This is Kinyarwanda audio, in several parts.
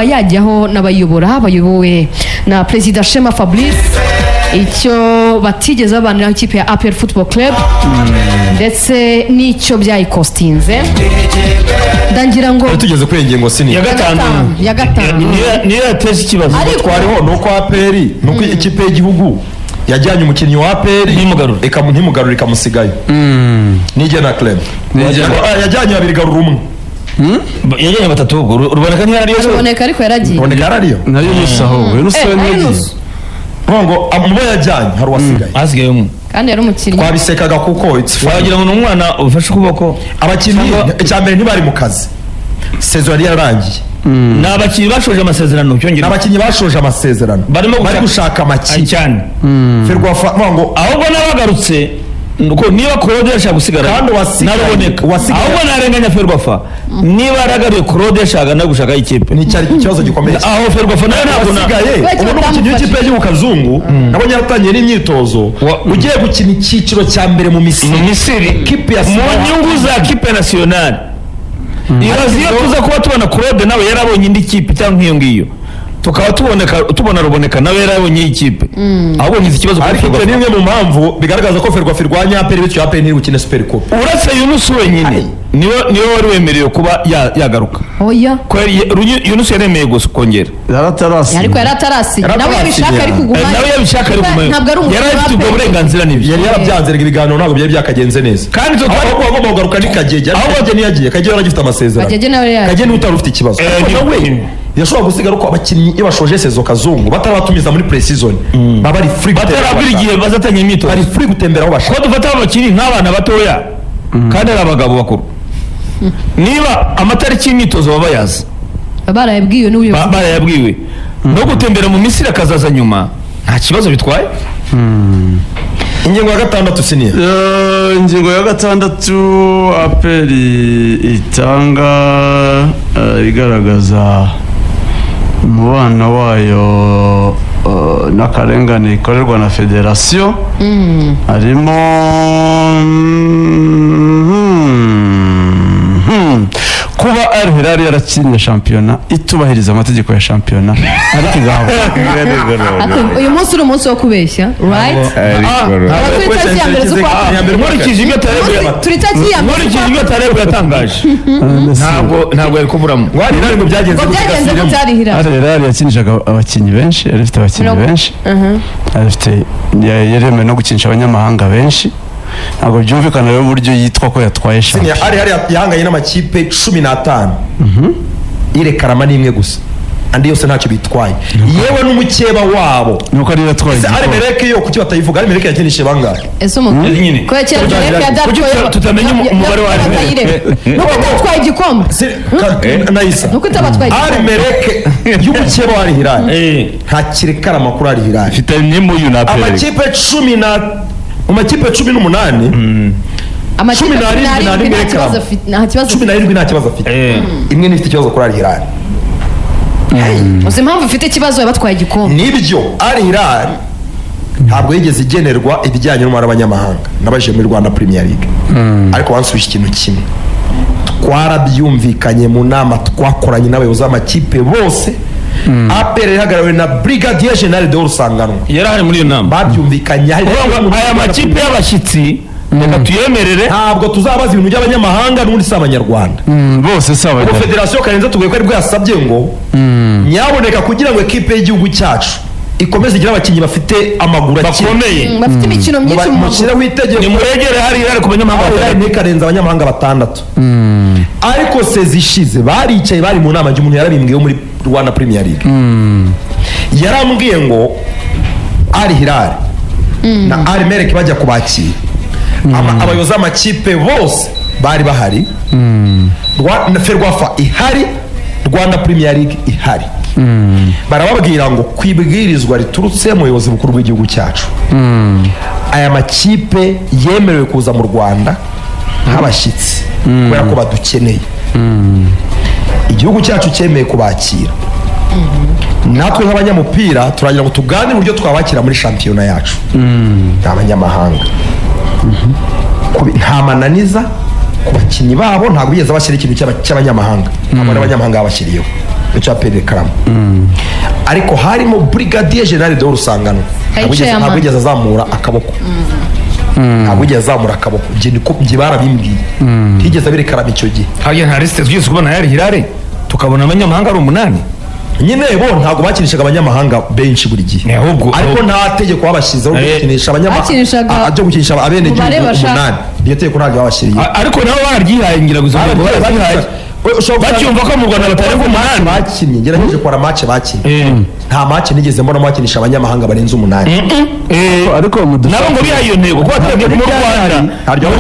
yajyaho n'abayobora bayobowe na Perezida Shema Fabrice icyo batigeze babanira ikipe ya APR Football Club ndetse n'icyo byayikostinze ndangira ngo tugeze kuri ingingo sini ya gatanu niyo yateze ikibazo twariho nuko APR nuko ikipe y'igihugu yajyanye umukinnyi wa APR ntimugarura ikamusigayo nije na club yajyanye babiri garura umwe yajyanye batatu ruboneka ntiyari yo ruboneka ariko yaragiye ruboneka yarariyo nayo yusaho ngo mubo yajyanye hari wasigaye asigaye umwe kandi yari umukinnyi twabisekaga kuko wagira ngo n'umwana ufashe ukuboko abakinnyi icyambere ntibari mu kazi saison yari yarangiye n'abakinnyi bashoje amasezerano cyongera n'abakinnyi bashoje amasezerano bari gushaka amakinnyi cyane Ferwafa ngo ahubwo n'abagarutse nuko niba Claude yashaka gusigara kandi naruboneka ahubwo narenganya Ferwafa niba yaragaruye Claude yashaka no gushaka ikipe ni cyari ikibazo gikomeye aho Ferwafa nayo ntabwo nasigaye ubu n'umukinnyi w'ikipe y'igihugu Kazungu nabonye yatangiye n'imyitozo ugiye gukina icyiciro cya mbere mu Misiri kipe ya mu nyungu za kipe nationale iraziye tuza kuba tubona Claude nawe yarabonye indi kipe cyangwa nk'iyo ngiyo tukaba tubona ruboneka nawe yarabonye ikipe ahubwo ngize ikibazo ariko ni imwe mu mpamvu bigaragaza ko Ferwafa irwanya APR bityo APR ntiri gukina Super Cup uretse Yunus wenyine niwe wari wemerewe kuba yagaruka oya ko Yunus yaremeye gusa kongera yaratarasi ariko yaratarasi nawe yabishaka ari kuguma nawe yabishaka ari kuguma yari afite ubwo burenganzira n'ibyo yari yarabyanze ibiganiro ntabwo byari byakagenze neza kandi zo ahubwo agomba kugaruka n'Ikagege ahubwo niyagiye Kagege yaragifite amasezerano Kagege nawe yaje Kagege utari ufite ikibazo yashobora gusigara uko abakinnyi iyo bashoje sezo Kazungu bataratumiza muri pre-season baba ari free batarabira igihe bazatanye imyitozo bari free gutembera aho bashaka ko dufata abakinnyi nk'abana batoya kandi ari abagabo bakuru niba amatariki y'imyitozo baba yazi barayabwiwe n'ubuyobozi barayabwiwe no gutembera mu Misiri akazaza nyuma nta kibazo bitwaye ingingo ya gatandatu siniya ingingo ya gatandatu APR itanga igaragaza umubano wayo n'akarengane ikorerwa na federasiyo harimo kuba Al Hilal yarakinnye shampiyona itubahiriza amategeko ya shampiyona ariko igahabwa uyu munsi uri umunsi wo kubeshya right nkurikije ibyo Tarebu yatangaje ntabwo yari kuburamo ngo byagenze gutari Hilal Al Hilal yakinishaga abakinnyi benshi yari ifite abakinnyi benshi yaremewe no gukinisha abanyamahanga benshi ntabwo byumvikana rero uburyo yitwa ko yatwaye shampiyona hari yahanganye n'amakipe 15 irekarama n'imwe gusa andi yose ntacyo bitwaye yewe n'umukeba wabo nuko ari yatwaye ari Mereke yo kuki batayivuga ari Mereke yakinishe bangahe ese umuntu ko yakira tutamenya umubare wa nuko tatwaye igikombe Naisa nuko tabatwaye ari Mereke y'umukeba wa Hilal nta kirekarama kuri ari Hilal ifite nimwe uyu na APR amakipe 10 mu makipe 18 amakipe 17 nta kibazo afite imwe n'ifite ikibazo kuri Al Hilal uzi impamvu ifite ikibazo yabatwaye igikombe nibyo Al Hilal ntabwo yigeze igenerwa ibijyanye n'umubare w'abanyamahanga n'abaje muri Rwanda Premier League ariko bansubije ikintu kimwe twarabyumvikanye mu nama twakoranye n'abayobozi b'amakipe bose APR ihagarariwe na Brigadier General de Rusangano yari ari muri iyo nama babyumvikanye aya makipe y'abashyitsi reka tuyemerere ntabwo tuzabaza ibintu by'abanyamahanga n'ubundi si abanyarwanda bose si abanyarwanda federasiyo karenze tuguye ko ari bwo yasabye ngo nyaboneka kugira ngo ekipe y'igihugu cyacu ikomeze igira abakinnyi bafite amaguru bakomeye bafite imikino myinshi mu maguru w'itegeko nimuregere hari ku banyamahanga ntikarenze abanyamahanga 6 ariko sezishize baricaye bari mu nama y'umuntu yarabimbwiye muri Rwanda Premier League yarambwiye ngo Al Hilal na Al Merek bajya kubakira abayobozi b'amakipe bose bari bahari Ferwafa ihari Rwanda Premier League ihari barababwira ngo kwibwirizwa riturutse mu buyobozi bukuru bw'igihugu cyacu aya makipe yemerewe kuza mu Rwanda nk'abashyitsi kubera ko badukeneye igihugu cyacu cyemeye kubakira natwe nk'abanyamupira turagira ngo tuganire uburyo twabakira muri shampiyona yacu abanyamahanga nta mananiza ku bakinnyi babo ntabwo bigeze bashyira ikintu cy'abanyamahanga ntabwo n'abanyamahanga babashyiriyeho icyo aperi karama ariko harimo brigadier general de Rusangano ntabwo yigeze azamura akaboko ntabwo yigeze azamura akaboko njye barabimbwiye ntigeze abirekarama icyo gihe hariya nta lisite twigeze kubona yari Hilal tukabona abanyamahanga ari 8 nyine bo ntabwo bakinishaga abanyamahanga benshi buri gihe ariko nta tegeko babashyizeho ryo gukinisha abanyamahanga byo gukinisha abenegihugu 8 iryo tegeko ntabwo babashyiriye ariko nabo bararyihaye ngira ngo bacyumva ko mu Rwanda batarenga 8 bakinnye ngerageje kwara match bakinnye nta match nigeze mbona bakinisha abanyamahanga barenze 8 ariko nabo ngo bihaye iyo ntego kuko twebwe mu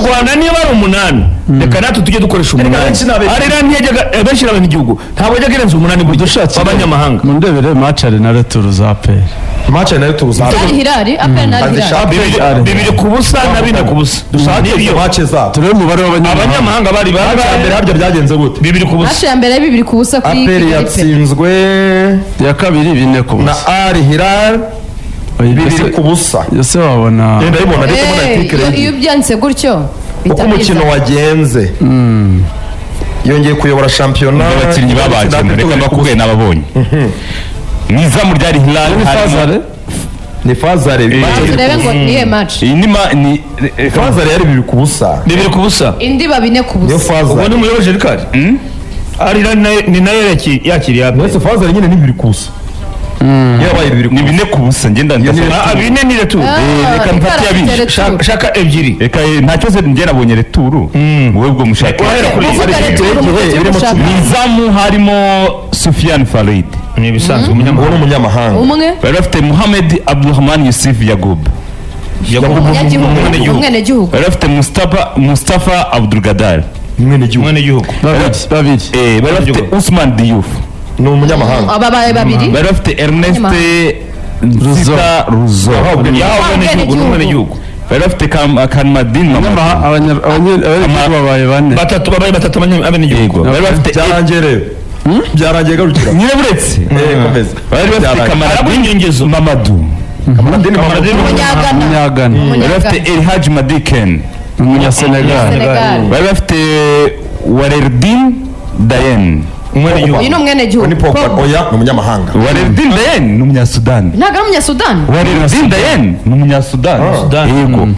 Rwanda niba ari 8 reka natwe tujye dukoresha 8 arira ntiyajyaga benshi n'abandi igihugu ntabwo yajyaga irenza 8 buri dushatse abanyamahanga mu ndebere match ari na retour za APR match na retour za APR Hilal APR na Hilal 2-2 ku busa na 4 ku busa dushaka iyo match za turebe umubare w'abanyamahanga bari mbere habyo byagenze gute 2 ku busa match ya mbere 2 ku busa kuri APR yatsinzwe ya kabiri 4 ku busa na Al Hilal 2 ku busa yose wabona ndabibona ndetse mbona article iyo byanditse gutyo uko umukino wagenze yongeye kuyobora shampiyona abakinnyi babajemo reka bakubwiye n'ababonye nizamu ryari Hilal ni Fazare turebe ngo niye match iyi ni Fazare yari 2 ku busa 2 ku busa indi ba 4 ku niyo busa Fazare ubwo ni umuyobozi Ricard Hilal ni nayo yakiriye APR wese Fazare nyine ni 2 ku busa yabaye 2 ni 4 ku busa ngenda ndasaba 4 ni retour reka mpati yabiri shaka 2 reka ntacyo se njye nabonye retour wowe bwo mushaka nizamu harimo Soufiane Farid ni ibisanzwe umunyamahanga umwe bari bafite Mohamed Abdulrahman Yusuf Yagoub umwenegihugu bari bafite Mustafa Abdulgadar umwenegihugu babiri bari bafite Ousmane Diouf ni umunyamahanga ababaye babiri bari bafite Ernest Ruzo umwenegihugu bari bafite Kalmadin Mamadou abanyagihugu babaye 4 batatu abenegihugu bari bafite byarangiye garukira nyine buretse bari bafite Kalmadin Mamadou umunyagana bari bafite El Hadji Madiken umunyasenegal bari bafite Walerdin Dayen uyu ni umwenegihugu ni oya ni umunyamahanga Walerdin Dayen ni umunyasudani ntabwo ari umunyasudani Walerdin Dayen ni umunyasudani yego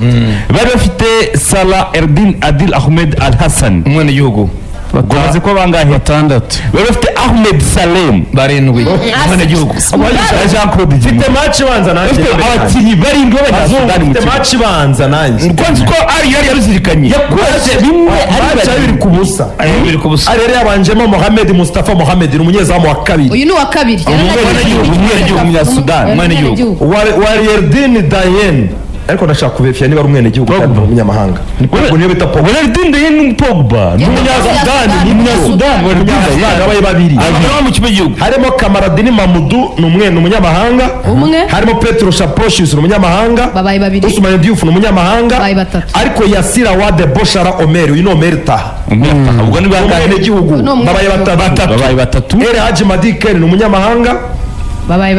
bari bafite Salah Erdin Adil Ahmed Al Hassan umwenegihugu bamaze ko bangahe 6 bari bafite Ahmed Salem 7 umwenegihugu Jean Claude mfite match banza nanjye abakinnyi barindwi b'abanyasudani mfite match banza nanjye uko ari yari yaruzirikanye yakoze bimwe match ari 2 ku busa 2 ku busa ari rero yabanjemo Mohamed Mustafa Mohamed ni umunyezamu wa kabiri uyu ni wa kabiri umwenegihugu umunyasudani umwenegihugu Walerdin Dayen ariko ndashaka kubefya niba ari umwenegihugu kandi umunyamahanga niko niyo bita Pogba Walerdin Dayen ni Pogba ni umunyasudani abaye babiri abanyamahanga mu kipe gihugu harimo Kamaradini Mamadou ni umunyamahanga umwe harimo Petro Shaposhis ni umunyamahanga babaye babiri Ousmane Diouf ni umunyamahanga babaye batatu ariko Yasira Wade Boshara Omer uyu ni Omer Taha ubwo ni bangahe umwenegihugu babaye batatu babaye batatu El Hadji Madiken ni umunyamahanga babaye